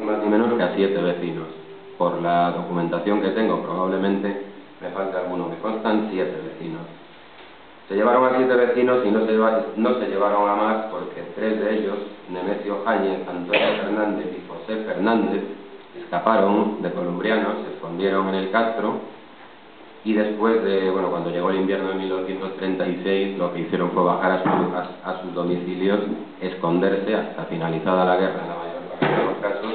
Más ni menos que a 7 vecinos. Por la documentación que tengo, probablemente me falte alguno. Me constan 7 vecinos. Se llevaron a 7 vecinos y no se llevaron a más porque 3 de ellos, Nemesio Jáñez, Antonio Fernández y José Fernández, escaparon de colombianos, se escondieron en el Castro y después de, cuando llegó el invierno de 1936, lo que hicieron fue bajar a sus domicilios, esconderse hasta finalizada la guerra en la mayor parte de los casos,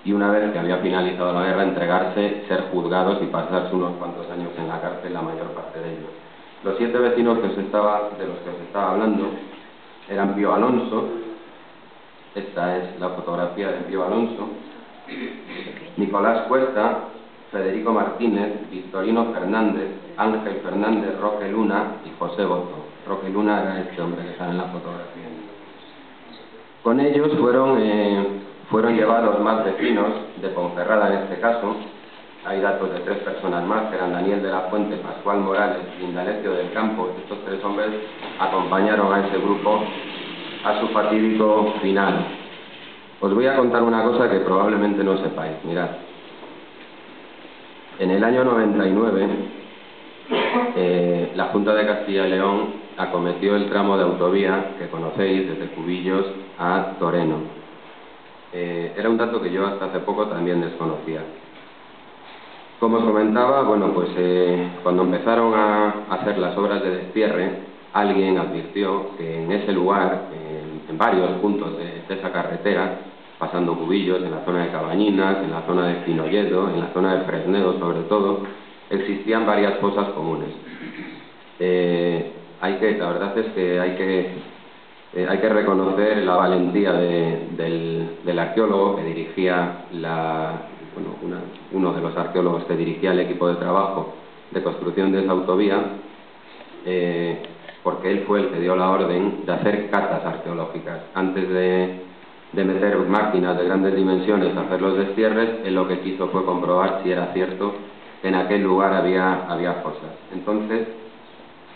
y una vez que había finalizado la guerra, entregarse, ser juzgados y pasarse unos cuantos años en la cárcel, la mayor parte de ellos. Los 7 vecinos de los que os estaba hablando eran Pío Alonso, esta es la fotografía de Pío Alonso, Nicolás Cuesta, Federico Martínez, Victorino Fernández, Ángel Fernández, Roque Luna y José Boto. Roque Luna era este hombre que sale en la fotografía. Con ellos fueron llevados más vecinos, de Ponferrada en este caso. Hay datos de 3 personas más, que eran Daniel de la Fuente, Pascual Morales y Indalecio del Campo. Estos 3 hombres acompañaron a ese grupo a su fatídico final. Os voy a contar una cosa que probablemente no sepáis. Mirad, en el año 99, la Junta de Castilla y León acometió el tramo de autovía que conocéis desde Cubillos a Toreno. Era un dato que yo hasta hace poco también desconocía. Como os comentaba, cuando empezaron a hacer las obras de destierre, alguien advirtió que en ese lugar, en varios puntos de esa carretera, pasando Cubillos, en la zona de Cabañinas, en la zona de Finolledo, en la zona de Fresnedo sobre todo, existían varias fosas comunes. La verdad es que hay que reconocer la valentía del arqueólogo que dirigía uno de los arqueólogos que dirigía el equipo de trabajo de construcción de esa autovía, porque él fue el que dio la orden de hacer catas arqueológicas. Antes de meter máquinas de grandes dimensiones a hacer los destierres, él lo que quiso fue comprobar si era cierto que en aquel lugar había fosas. Entonces,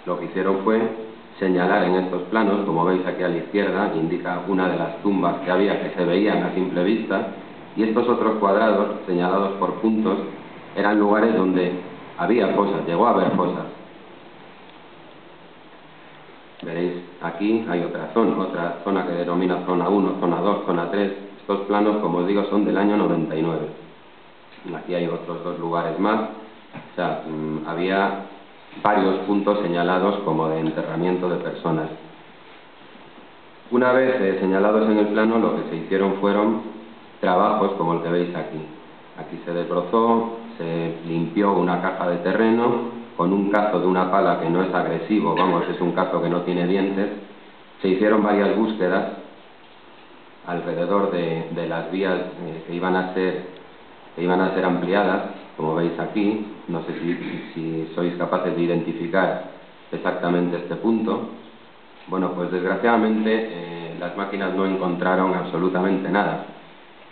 lo que hicieron fue señalar en estos planos, como veis aquí a la izquierda, indica una de las tumbas que había, que se veían a simple vista, y estos otros cuadrados, señalados por puntos, eran lugares donde había fosas, llegó a haber fosas. Veréis, aquí hay otra zona que denomina zona 1, zona 2, zona 3. Estos planos, como os digo, son del año 99. Aquí hay otros 2 lugares más. O sea, había varios puntos señalados como de enterramiento de personas. Una vez señalados en el plano, lo que se hicieron fueron trabajos como el que veis aquí. Aquí se desbrozó, se limpió una caja de terreno con un cazo de una pala que no es agresivo, es un cazo que no tiene dientes. Se hicieron varias búsquedas alrededor de las vías que iban a ser ampliadas, como veis aquí. No sé si sois capaces de identificar exactamente este punto. Desgraciadamente las máquinas no encontraron absolutamente nada.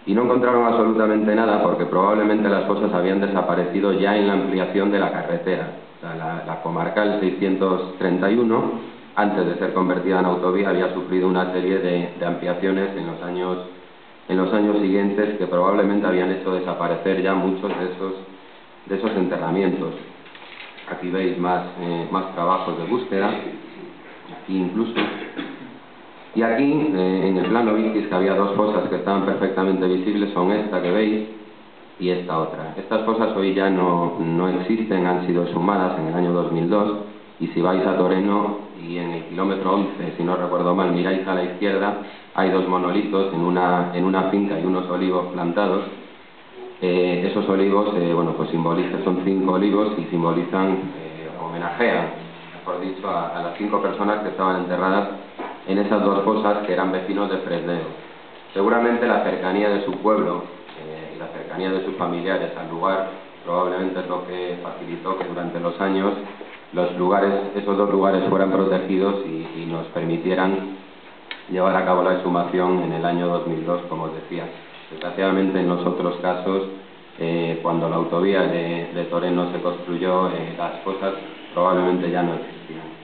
Y no encontraron absolutamente nada porque probablemente las fosas habían desaparecido ya en la ampliación de la carretera. O sea, la comarcal 631, antes de ser convertida en autovía, había sufrido una serie de ampliaciones en los años siguientes que probablemente habían hecho desaparecer ya muchos de esos enterramientos. Aquí veis más trabajos de búsqueda, aquí incluso. Y aquí, en el plano visteis que había 2 fosas que estaban perfectamente visibles, son esta que veis y esta otra. Estas fosas hoy ya no existen, han sido exhumadas en el año 2002, y si vais a Toreno y en el kilómetro 11, si no recuerdo mal, miráis a la izquierda, hay 2 monolitos en una finca y unos olivos plantados. Esos olivos, son 5 olivos y simbolizan, homenajean, mejor dicho, a las 5 personas que estaban enterradas en esas 2 fosas, que eran vecinos de Fresnedo. Seguramente la cercanía de su pueblo y la cercanía de sus familiares al lugar probablemente es lo que facilitó que durante los años esos 2 lugares fueran protegidos y nos permitieran llevar a cabo la exhumación en el año 2002, como os decía. Desgraciadamente, en los otros casos, cuando la autovía de Toreno se construyó, las fosas probablemente ya no existían.